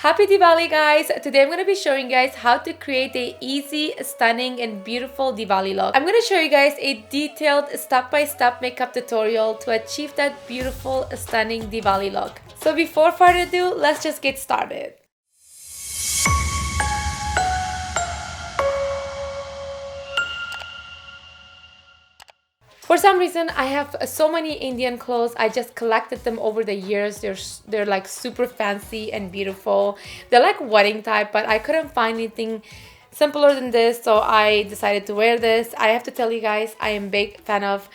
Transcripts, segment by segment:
Happy Diwali guys! Today I'm going to be showing you guys how to create a easy, stunning and beautiful Diwali look. I'm going to show you guys a detailed step-by-step makeup tutorial to achieve that beautiful, stunning Diwali look. So before further ado, let's just get started. For some reason, I have so many Indian clothes. I just collected them over the years. They're like super fancy and beautiful. They're like wedding type, but I couldn't find anything simpler than this, so I decided to wear this. I have to tell you guys, I am a big fan of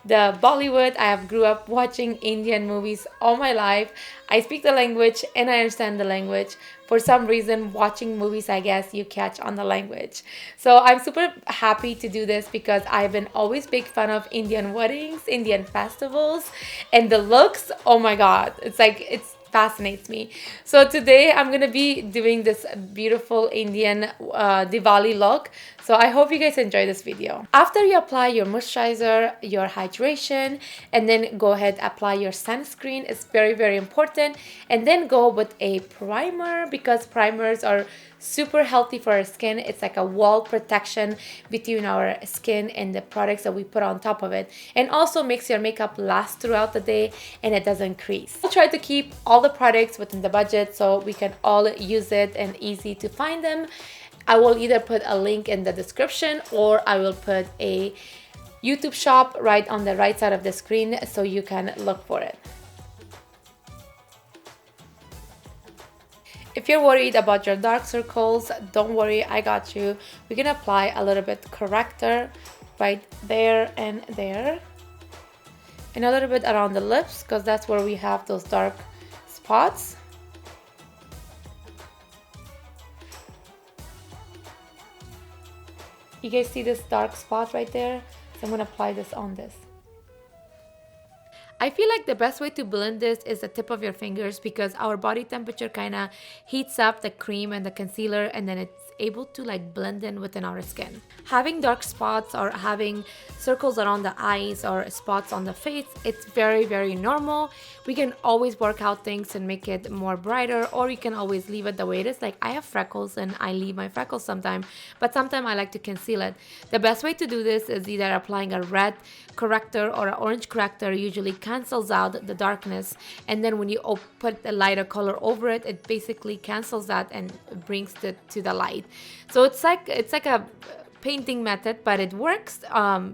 the Bollywood. I have grew up watching Indian movies all my life. I speak the language and I understand the language. For some reason, watching movies, I guess you catch on the language. So I'm super happy to do this because I've been always big fan of Indian weddings, Indian festivals, and the looks, oh my god, it's fascinates me. So today I'm gonna be doing this beautiful Indian Diwali look. So I hope you guys enjoy this video. After you apply your moisturizer, your hydration, and then go ahead apply your sunscreen. It's very important. And then go with a primer because primers are super healthy for our skin. It's like a wall protection between our skin and the products that we put on top of it, and also makes your makeup last throughout the day and it doesn't crease. I'll try to keep all the products within the budget so we can all use it and easy to find them. I will either put a link in the description or I will put a YouTube shop right on the right side of the screen so you can look for it. If you're worried about your dark circles, don't worry, I got you. We're gonna apply a little bit corrector right there and there. And a little bit around the lips because that's where we have those dark spots. You guys see this dark spot right there? So I'm gonna apply this on this. I feel like the best way to blend this is the tip of your fingers because our body temperature kind of heats up the cream and the concealer and then it's able to like blend in within our skin. Having dark spots or having circles around the eyes or spots on the face, it's very normal. We can always work out things and make it more brighter, or you can always leave it the way it is. Like I have freckles and I leave my freckles sometimes, but sometimes I like to conceal it. The best way to do this is either applying a red corrector or an orange corrector. Usually cancels out the darkness, and then when you put a lighter color over it, it basically cancels that and brings it to the light. So it's like a painting method, but it works.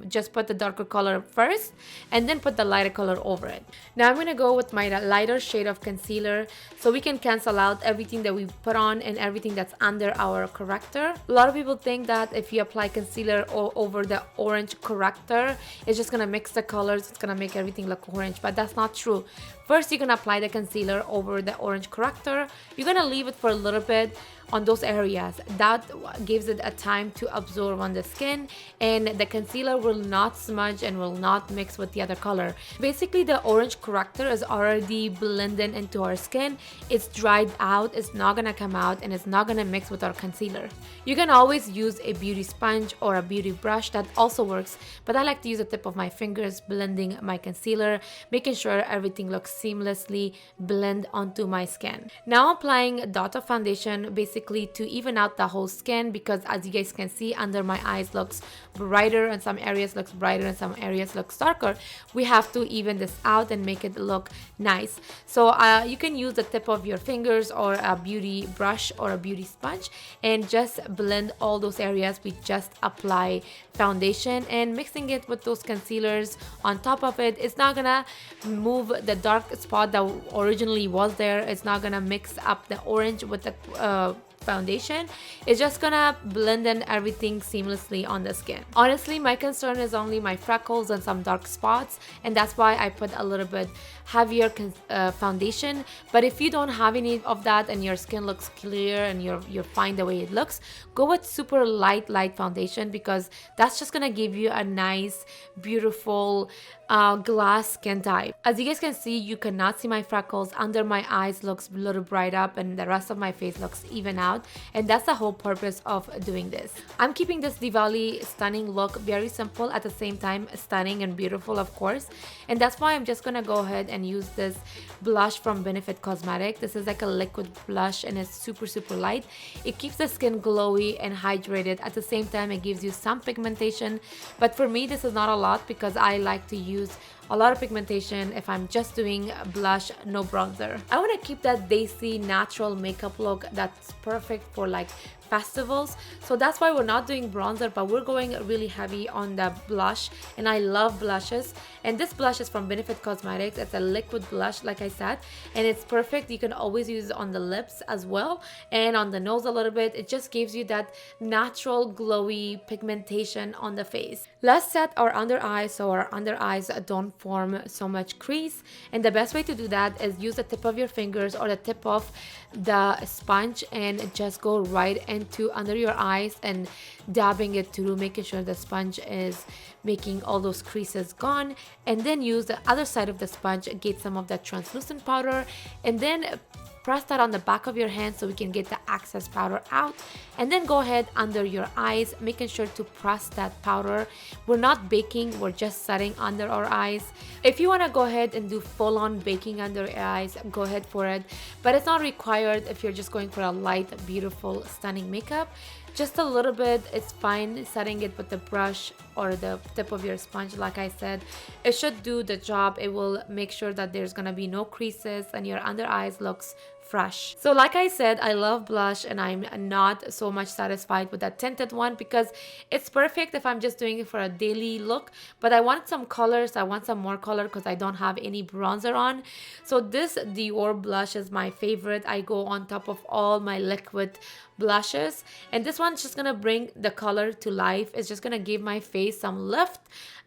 Just put the darker color first and then put the lighter color over it. Now I'm gonna go with my lighter shade of concealer so we can cancel out everything that we put on and everything that's under our corrector. A lot of people think that if you apply concealer over the orange corrector, it's just gonna mix the colors, it's gonna make everything look orange, but that's not true. First, you're gonna apply the concealer over the orange corrector. You're gonna leave it for a little bit on those areas. That gives it a time to absorb on the skin, and the concealer will not smudge and will not mix with the other color. Basically, the orange corrector is already blended into our skin. It's dried out, it's not gonna come out, and it's not gonna mix with our concealer. You can always use a beauty sponge or a beauty brush, that also works, but I like to use the tip of my fingers blending my concealer, making sure everything looks seamlessly blend onto my skin. Now applying a dot of foundation basically to even out the whole skin, because as you guys can see, under my eyes looks brighter and some areas looks brighter and some areas looks darker. We have to even this out and make it look nice. So you can use the tip of your fingers or a beauty brush or a beauty sponge and just blend all those areas. We just apply foundation and mixing it with those concealers on top of it. It's not gonna move the dark spot that originally was there. It's not gonna mix up the orange with the foundation. It's just gonna blend in everything seamlessly on the skin. Honestly, my concern is only my freckles and some dark spots, and that's why I put a little bit heavier foundation. But if you don't have any of that and your skin looks clear and you're fine the way it looks, go with super light foundation, because that's just gonna give you a nice, beautiful glass skin type. As you guys can see, you cannot see my freckles. Under my eyes looks a little bright up and the rest of my face looks even out, and that's the whole purpose of doing this. I'm keeping this Diwali stunning look very simple, at the same time stunning and beautiful, of course, and that's why I'm just gonna go ahead and use this blush from Benefit Cosmetic. This is like a liquid blush and it's super light. It keeps the skin glowy and hydrated. At the same time, it gives you some pigmentation, but for me this is not a lot because I like to use a lot of pigmentation if I'm just doing blush, no bronzer. I want to keep that daisy natural makeup look that's perfect for like festivals, so that's why we're not doing bronzer, but we're going really heavy on the blush, and I love blushes. And this blush is from Benefit Cosmetics. It's a liquid blush, like I said, and it's perfect. You can always use it on the lips as well and on the nose a little bit. It just gives you that natural glowy pigmentation on the face. Let's set our under eyes so our under eyes don't form so much crease, and the best way to do that is use the tip of your fingers or the tip of the sponge and just go right into under your eyes and dabbing it through, making sure the sponge is making all those creases gone, and then use the other side of the sponge and get some of that translucent powder, and then press that on the back of your hand so we can get the excess powder out, and then go ahead under your eyes, making sure to press that powder. We're not baking, we're just setting under our eyes. If you want to go ahead and do full-on baking under your eyes, go ahead for it, but it's not required if you're just going for a light, beautiful, stunning makeup. Just a little bit, it's fine setting it with the brush or the tip of your sponge. Like I said, it should do the job. It will make sure that there's gonna be no creases and your under eyes looks fresh. So like I said, I love blush and I'm not so much satisfied with that tinted one because it's perfect if I'm just doing it for a daily look, but I want some colors. I want some more color because I don't have any bronzer on. So this Dior blush is my favorite. I go on top of all my liquid blushes, and this one's just gonna bring the color to life. It's just gonna give my face some lift,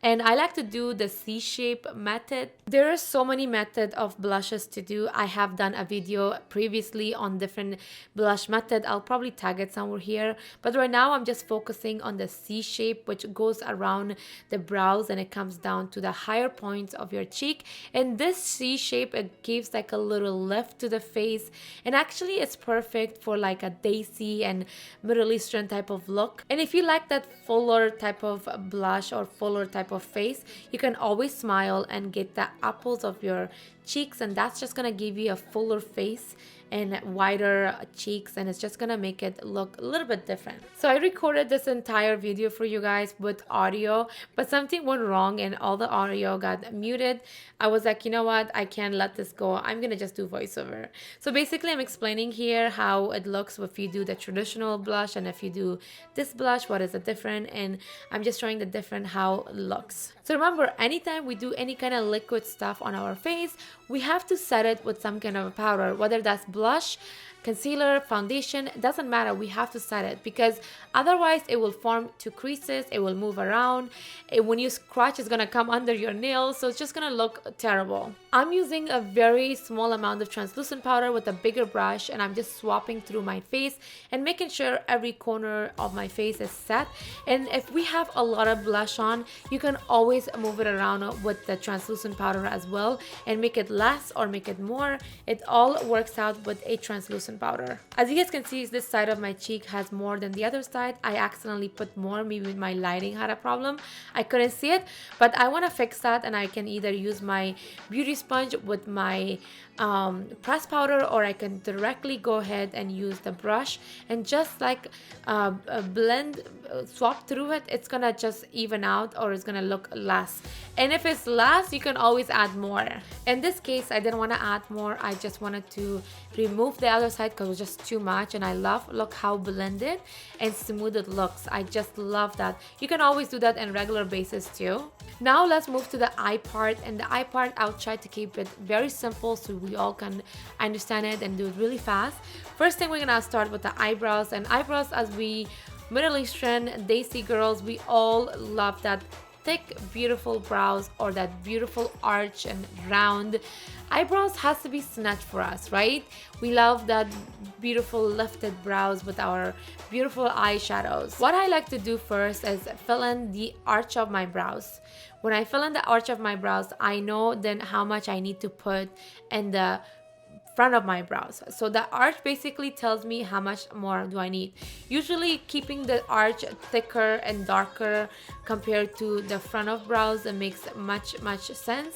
and I like to do the C-shape method. There are so many methods of blushes to do. I have done a video previously on different blush method. I'll probably tag it somewhere here, but right now I'm just focusing on the C-shape, which goes around the brows and it comes down to the higher points of your cheek. And this C-shape, it gives like a little lift to the face, and actually it's perfect for like a daisy and Middle Eastern type of look. And if you like that fuller type of blush or fuller type of face, you can always smile and get the apples of your cheeks, and that's just gonna give you a fuller face and wider cheeks, and it's just gonna make it look a little bit different. So I recorded this entire video for you guys with audio, but something went wrong and all the audio got muted. I was like, you know what, I can't let this go, I'm gonna just do voiceover. So basically I'm explaining here how it looks if you do the traditional blush and if you do this blush, what is the difference, and I'm just showing the different how it looks. So remember, anytime we do any kind of liquid stuff on our face, we have to set it with some kind of a powder, whether that's blush, concealer, foundation, it doesn't matter. We have to set it because otherwise it will form two creases, it will move around, when you scratch it's gonna come under your nails, so it's just gonna look terrible. I'm using a very small amount of translucent powder with a bigger brush, and I'm just swapping through my face and making sure every corner of my face is set. And if we have a lot of blush on, you can always move it around with the translucent powder as well and make it less or make it more. It all works out with a translucent powder. As you guys can see, this side of my cheek has more than the other side. I accidentally put more, maybe my lighting had a problem, I couldn't see it, but I want to fix that, and I can either use my beauty sponge with my pressed powder, or I can directly go ahead and use the brush and just like blend, swap through it. It's gonna just even out, or it's gonna look less, and if it's less you can always add more. In this case I didn't want to add more, I just wanted to remove the other side because it was just too much, and I love look how blended and smooth it looks. I just love that. You can always do that on regular basis too. Now let's move to the eye part, and the eye part I'll try to keep it very simple so we all can understand it and do it really fast. First thing, we're gonna start with the eyebrows, and eyebrows, as we Middle Eastern Desi girls, we all love that thick beautiful brows or that beautiful arch and round. Eyebrows has to be snatched for us, right? We love that beautiful lifted brows with our beautiful eyeshadows. What I like to do first is fill in the arch of my brows. When I fill in the arch of my brows, I know then how much I need to put in the front of my brows. So the arch basically tells me how much more do I need. Usually keeping the arch thicker and darker compared to the front of brows, it makes much sense.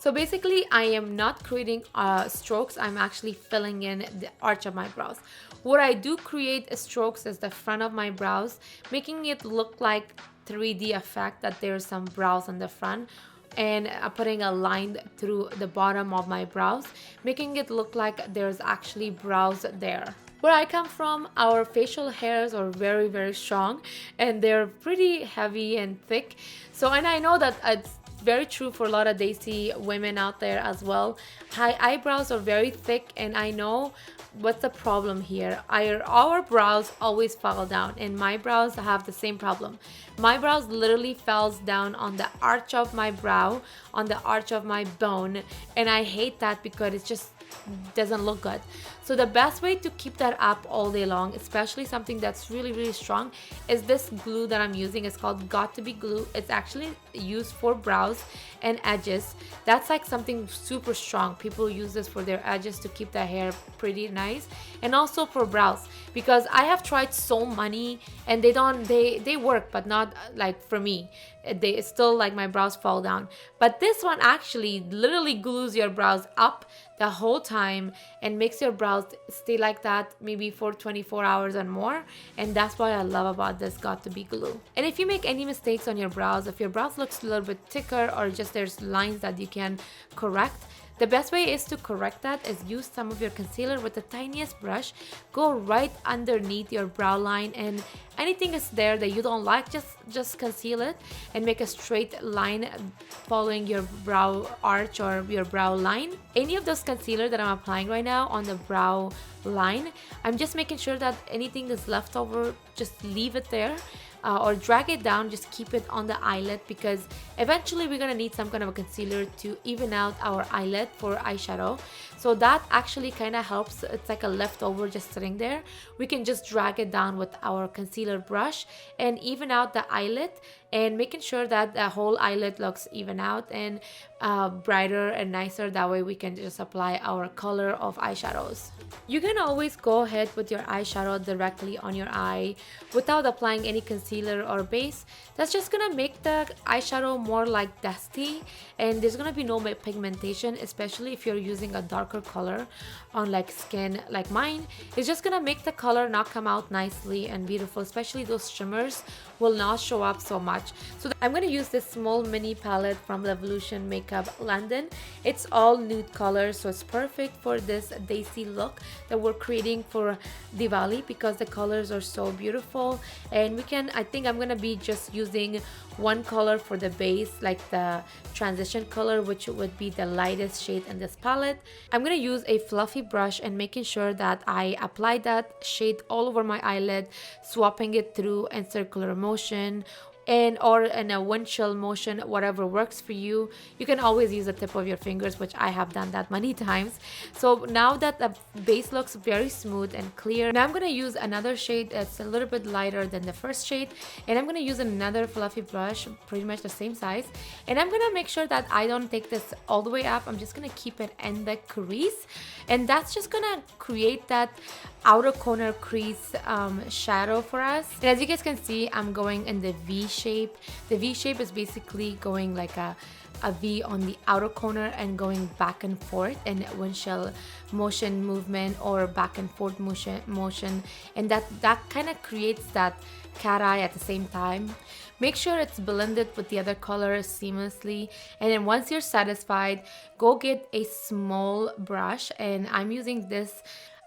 So basically I am not creating strokes, I'm actually filling in the arch of my brows. What I do create strokes is the front of my brows, making it look like 3D effect that there's some brows on the front, and putting a line through the bottom of my brows, making it look like there's actually brows there. Where I come from, our facial hairs are very strong and they're pretty heavy and thick. So, and I know that it's very true for a lot of Desi women out there as well. High eyebrows are very thick, and I know what's the problem here. Our brows always fall down, and my brows have the same problem. My brows literally falls down on the arch of my brow, on the arch of my bone, and I hate that because it just doesn't look good. So the best way to keep that up all day long, especially something that's really strong, is this glue that I'm using. It's called Got to Be glue. It's actually used for brows and edges. That's like something super strong. People use this for their edges to keep their hair pretty nice, and also for brows, because I have tried so many and they work, but not like for me. They still, like, my brows fall down. But this one actually literally glues your brows up the whole time and makes your brows stay like that maybe for 24 hours and more. And that's what I love about this Got to Be glue. And if you make any mistakes on your brows, if your brows looks a little bit thicker, or just there's lines that you can correct, the best way is to correct that is use some of your concealer with the tiniest brush, go right underneath your brow line, and anything is there that you don't like, just conceal it and make a straight line following your brow arch or your brow line. Any of those concealer that I'm applying right now on the brow line, I'm just making sure that anything that's left over, just leave it there. Or drag it down, just keep it on the eyelid, because eventually we're gonna need some kind of a concealer to even out our eyelid for eyeshadow. So that actually kind of helps. It's like a leftover just sitting there. We can just drag it down with our concealer brush and even out the eyelid, and making sure that the whole eyelid looks even out and brighter and nicer. That way we can just apply our color of eyeshadows. You can always go ahead with your eyeshadow directly on your eye without applying any concealer or base. That's just gonna make the eyeshadow more like dusty, and there's gonna be no pigmentation, especially if you're using a darker color on like skin like mine. It's just gonna make the color not come out nicely and beautiful, especially those shimmers will not show up so much. So I'm gonna use this small mini palette from Revolution Makeup London. It's all nude colors, so it's perfect for this Desi look that we're creating for Diwali, because the colors are so beautiful. And I think I'm gonna be just using one color for the base, like the transition color, which would be the lightest shade in this palette. I'm gonna use a fluffy brush and making sure that I apply that shade all over my eyelid, swapping it through in circular motion or in a windshield motion, whatever works for you. You can always use the tip of your fingers, which I have done that many times. So now that the base looks very smooth and clear, now I'm going to use another shade that's a little bit lighter than the first shade, and I'm going to use another fluffy brush, pretty much the same size, and I'm going to make sure that I don't take this all the way up. I'm just going to keep it in the crease, and that's just going to create that outer corner crease shadow for us. And as you guys can see, I'm going in the V shape. The V shape is basically going like a V on the outer corner and going back and forth in windshield motion movement, or back and forth motion, and that kind of creates that cat eye at the same time. Make sure it's blended with the other colors seamlessly, and then once you're satisfied, go get a small brush, and I'm using this.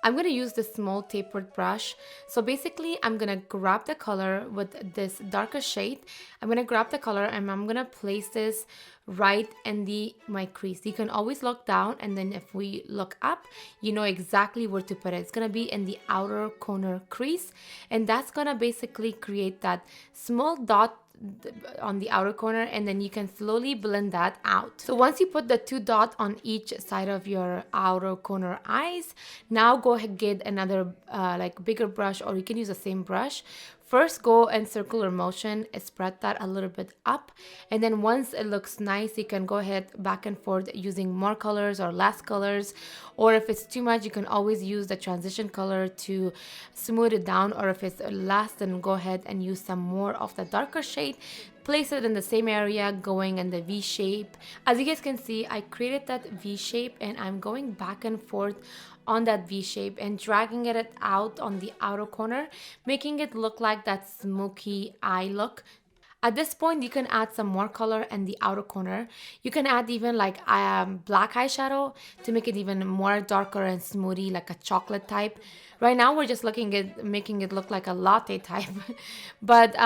I'm going to use this small tapered brush. So basically, I'm going to grab the color with this darker shade. I'm going to grab the color and I'm going to place this right in my crease. You can always look down, and then if we look up, you know exactly where to put it. It's going to be in the outer corner crease, and that's going to basically create that small dot on the outer corner, and then you can slowly blend that out. So once you put the 2 dots on each side of your outer corner eyes, now go ahead, get another like bigger brush, or you can use the same brush. First, go in circular motion, spread that a little bit up, and then once it looks nice, you can go ahead back and forth using more colors or less colors, or if it's too much, you can always use the transition color to smooth it down, or if it's less, then go ahead and use some more of the darker shade. Place it in the same area, going in the V shape. As you guys can see, I created that V shape, and I'm going back and forth on that V shape and dragging it out on the outer corner, making it look like that smoky eye look. At this point, you can add some more color in the outer corner. You can add even like black eyeshadow to make it even more darker and smoothie, like a chocolate type. Right now, we're just looking at making it look like a latte type. But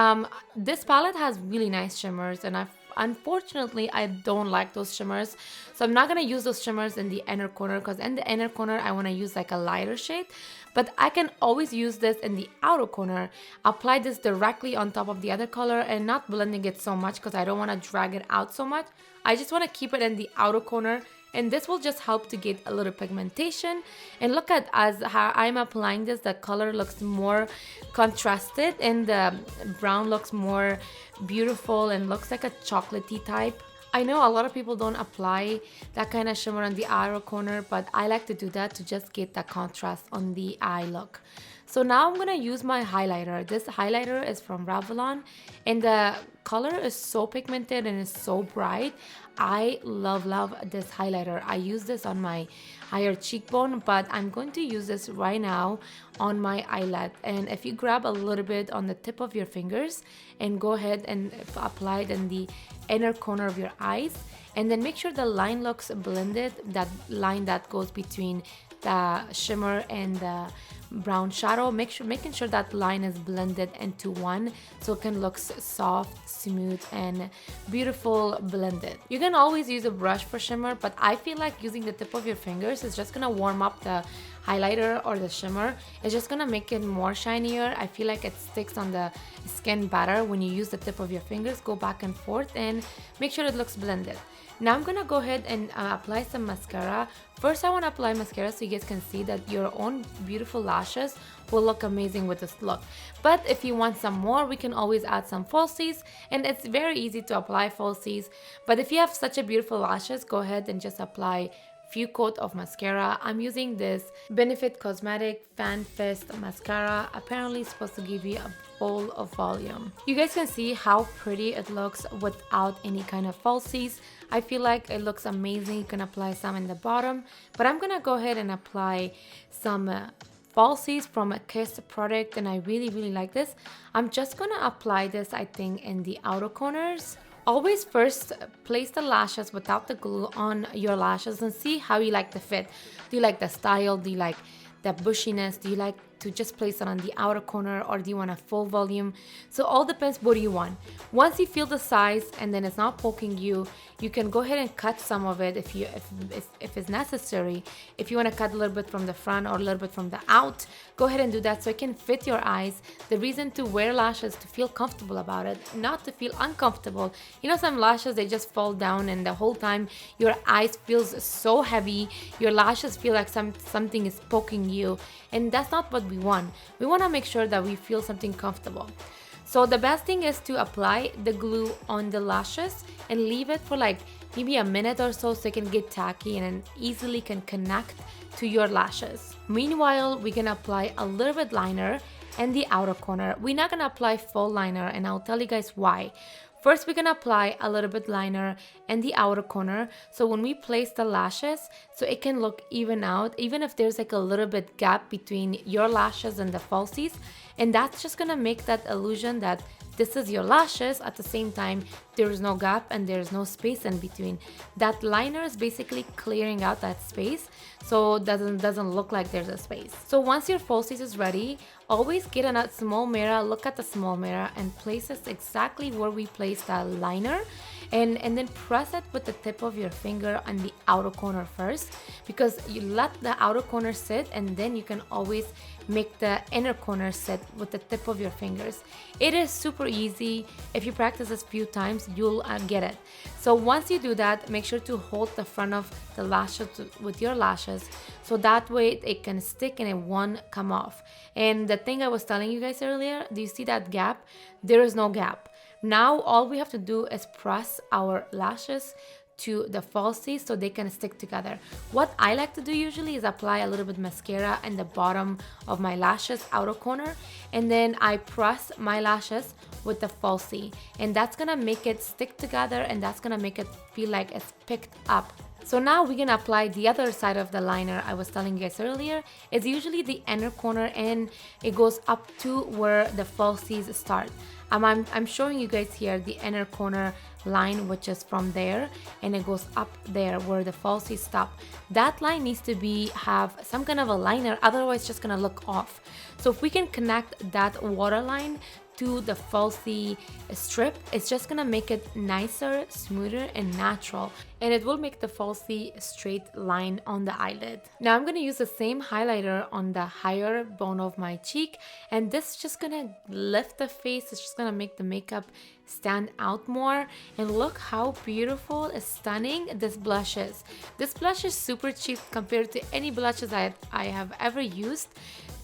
this palette has really nice shimmers, and unfortunately, I don't like those shimmers. So I'm not going to use those shimmers in the inner corner, because in the inner corner, I want to use like a lighter shade. But I can always use this in the outer corner. Apply this directly on top of the other color and not blending it so much, because I don't want to drag it out so much. I just want to keep it in the outer corner, and this will just help to get a little pigmentation. And look at as how I'm applying this, the color looks more contrasted and the brown looks more beautiful and looks like a chocolatey type. I know a lot of people don't apply that kind of shimmer on the outer corner, but I like to do that to just get that contrast on the eye look. So now I'm going to use my highlighter. This highlighter is from Revlon, and the color is so pigmented and it's so bright. I love this highlighter. I use this on my higher cheekbone, but I'm going to use this right now on my eyelid. And if you grab a little bit on the tip of your fingers and go ahead and apply it in the inner corner of your eyes, and then make sure the line looks blended, that line that goes between the shimmer and the brown shadow, making sure that line is blended into one, so it can look soft, smooth, and beautiful blended. You can always use a brush for shimmer, but I feel like using the tip of your fingers is just gonna warm up the highlighter or the shimmer. It's just gonna make it more shinier. I feel like it sticks on the skin better when you use the tip of your fingers. Go back and forth and make sure it looks blended. Now I'm gonna go ahead and apply some mascara. First, I want to apply mascara so you guys can see that your own beautiful lashes will look amazing with this look. But if you want some more, we can always add some falsies, and it's very easy to apply falsies. But if you have such a beautiful lashes, go ahead and just apply few coat of mascara. I'm using this Benefit Cosmetic Fan Fist mascara. Apparently it's supposed to give you a bowl of volume. You guys can see how pretty it looks without any kind of falsies. I feel like it looks amazing. You can apply some in the bottom, but I'm gonna go ahead and apply some falsies from a Kiss product, and I really like this. I'm just gonna apply this, I think, in the outer corners. Always first place the lashes without the glue on your lashes and see how you like the fit. Do you like the style? Do you like the bushiness? Do you like to just place it on the outer corner, or do you want a full volume? So all depends what do you want. Once you feel the size and then it's not poking you, you can go ahead and cut some of it if it's necessary. If you want to cut a little bit from the front or a little bit from the out, go ahead and do that so it can fit your eyes. The reason to wear lashes is to feel comfortable about it, not to feel uncomfortable. You know, some lashes, they just fall down and the whole time your eyes feels so heavy. Your lashes feel like something is poking you, and that's not what we want. We want to make sure that we feel something comfortable. So the best thing is to apply the glue on the lashes and leave it for like maybe a minute or so it can get tacky and easily can connect to your lashes. Meanwhile, we can apply a little bit liner in the outer corner. We're not gonna apply full liner, and I'll tell you guys why. First, we're gonna apply a little bit liner in the outer corner, so when we place the lashes, so it can look even out, even if there's like a little bit gap between your lashes and the falsies, and that's just gonna make that illusion that this is your lashes. At the same time, there is no gap and there's no space in between. That liner is basically clearing out that space, so it doesn't look like there's a space. So once your falsies is ready, always get a small mirror, look at the small mirror and place it exactly where we placed that liner. and then press it with the tip of your finger on the outer corner first, because you let the outer corner sit and then you can always make the inner corner sit with the tip of your fingers. It is super easy. If you practice this few times, you'll get it. So once you do that, make sure to hold the front of the lashes with your lashes, so that way it can stick and it won't come off. And the thing I was telling you guys earlier, do you see that gap? There is no gap. Now all we have to do is press our lashes to the falsies so they can stick together. What I like to do usually is apply a little bit mascara in the bottom of my lashes outer corner, and then I press my lashes with the falsie, and that's gonna make it stick together, and that's gonna make it feel like it's picked up. So now we're gonna apply the other side of the liner I was telling you guys earlier. It's usually the inner corner and it goes up to where the falsies start. I'm showing you guys here the inner corner line, which is from there, and it goes up there where the falsies stop. That line needs to have some kind of a liner, otherwise it's just gonna look off. So if we can connect that waterline to the falsie strip, it's just gonna make it nicer, smoother, and natural, and it will make the falsie straight line on the eyelid. Now I'm gonna use the same highlighter on the higher bone of my cheek, and this is just gonna lift the face. It's just gonna make the makeup stand out more. And look how beautiful and stunning this blush is. This blush is super cheap compared to any blushes I have ever used,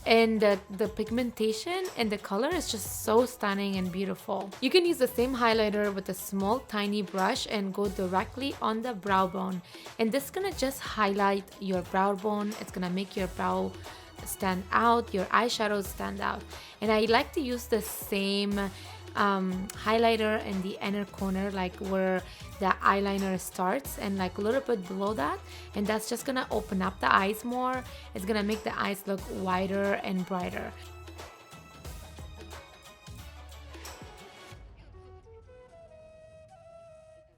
and the pigmentation and the color is just so stunning and beautiful. You can use the same highlighter with a small tiny brush and go directly on the brow bone, and this is gonna just highlight your brow bone. It's gonna make your brow stand out, your eyeshadows stand out. And I like to use the same highlighter in the inner corner, like where the eyeliner starts, and like a little bit below that, and that's just gonna open up the eyes more. It's gonna make the eyes look wider and brighter.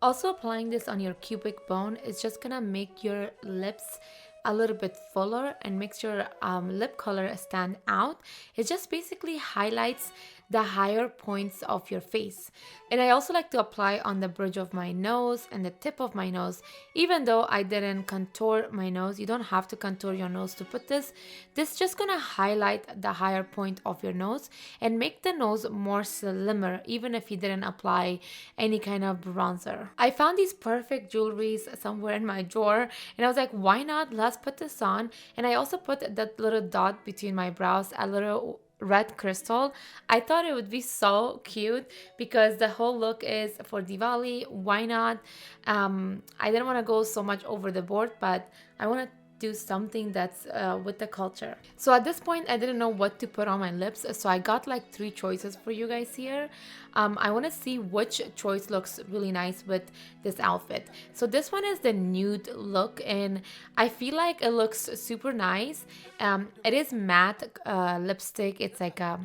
Also, applying this on your cubic bone is just gonna make your lips a little bit fuller and makes your lip color stand out. It just basically highlights the higher points of your face. And I also like to apply on the bridge of my nose and the tip of my nose. Even though I didn't contour my nose, you don't have to contour your nose to put this. This is just gonna highlight the higher point of your nose and make the nose more slimmer, even if you didn't apply any kind of bronzer. I found these perfect jewelries somewhere in my drawer, and I was like, why not? Let's put this on. And I also put that little dot between my brows, a little red crystal. I thought it would be so cute because the whole look is for Diwali. Why not? I didn't want to go so much over the board, but I want to do something that's with the culture. So at this point, I didn't know what to put on my lips, so I got like 3 choices for you guys here. I want to see which choice looks really nice with this outfit. So this one is the nude look, and I feel like it looks super nice. It is matte lipstick. It's like a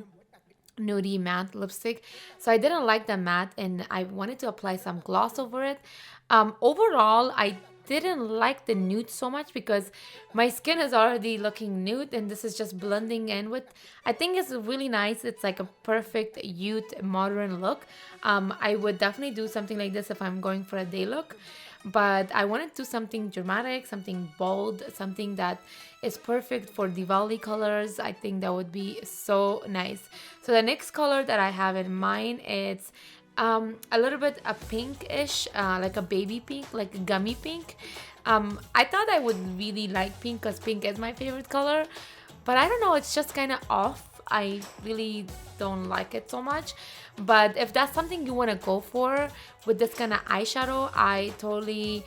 nudie matte lipstick, so I didn't like the matte, and I wanted to apply some gloss over it. Overall, I didn't like the nude so much because my skin is already looking nude, and this is just blending in with. I think it's really nice. It's like a perfect youth modern look. I would definitely do something like this if I'm going for a day look, but I wanted to do something dramatic, something bold, something that is perfect for Diwali colors. I think that would be so nice. So the next color that I have in mind, it's a little bit a pinkish, like a baby pink, like a gummy pink. I thought I would really like pink because pink is my favorite color, but I don't know, it's just kind of off. I really don't like it so much. But if that's something you want to go for with this kind of eyeshadow, I totally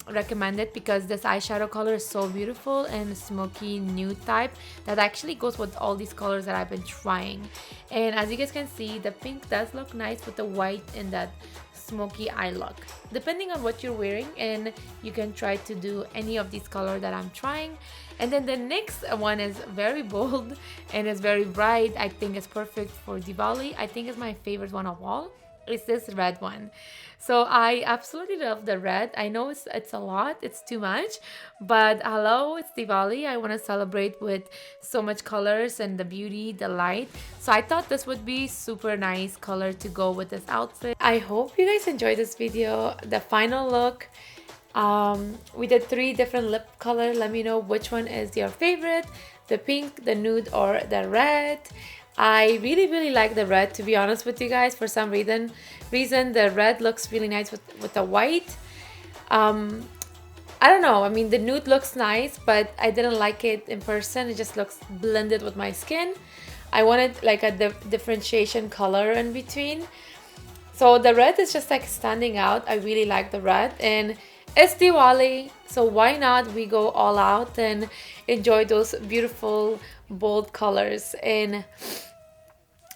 recommend it, because this eyeshadow color is so beautiful and smoky nude type that actually goes with all these colors that I've been trying. And as you guys can see, the pink does look nice with the white and that smoky eye look, depending on what you're wearing, and you can try to do any of these colors that I'm trying. And then the next one is very bold and it's very bright. I think it's perfect for Diwali. I think it's my favorite one of all. is this red one. So I absolutely love the red. I know it's a lot, it's too much, but hello, it's Diwali. I want to celebrate with so much colors and the beauty, the light. So I thought this would be super nice color to go with this outfit. I hope you guys enjoyed this video. The final look. We did 3 different lip color. Let me know which one is your favorite, the pink, the nude, or the red. I really like the red, to be honest with you guys. For some reason the red looks really nice with the white. I don't know, I mean the nude looks nice, but I didn't like it in person. It just looks blended with my skin. I wanted like a differentiation color in between. So the red is just like standing out. I really like the red, and it's Diwali, so why not we go all out and enjoy those beautiful bold colors. And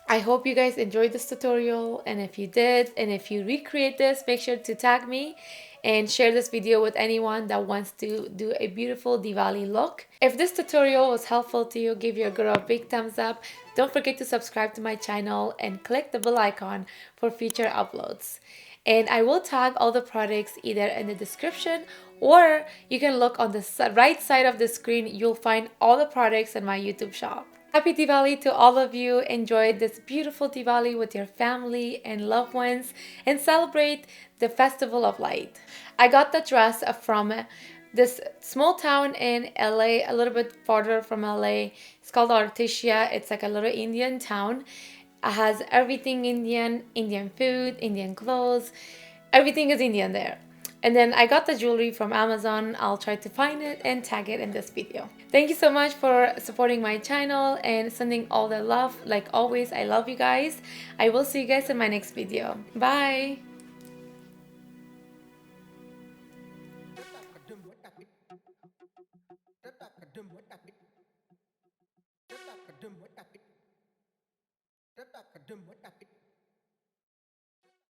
I hope you guys enjoyed this tutorial, and if you did, and if you recreate this, make sure to tag me and share this video with anyone that wants to do a beautiful Diwali look. If this tutorial was helpful to you, give your girl a big thumbs up. Don't forget to subscribe to my channel and click the bell icon for future uploads. And I will tag all the products either in the description, or you can look on the right side of the screen. You'll find all the products in my YouTube shop. Happy Diwali to all of you. Enjoy this beautiful Diwali with your family and loved ones and celebrate the Festival of Light. I got the dress from this small town in LA, a little bit farther from LA. It's called Artesia. It's like a little Indian town. It has everything Indian, Indian food, Indian clothes. Everything is Indian there. And then I got the jewelry from Amazon. I'll try to find it and tag it in this video. Thank you so much for supporting my channel and sending all the love. Like always, I love you guys. I will see you guys in my next video. Bye!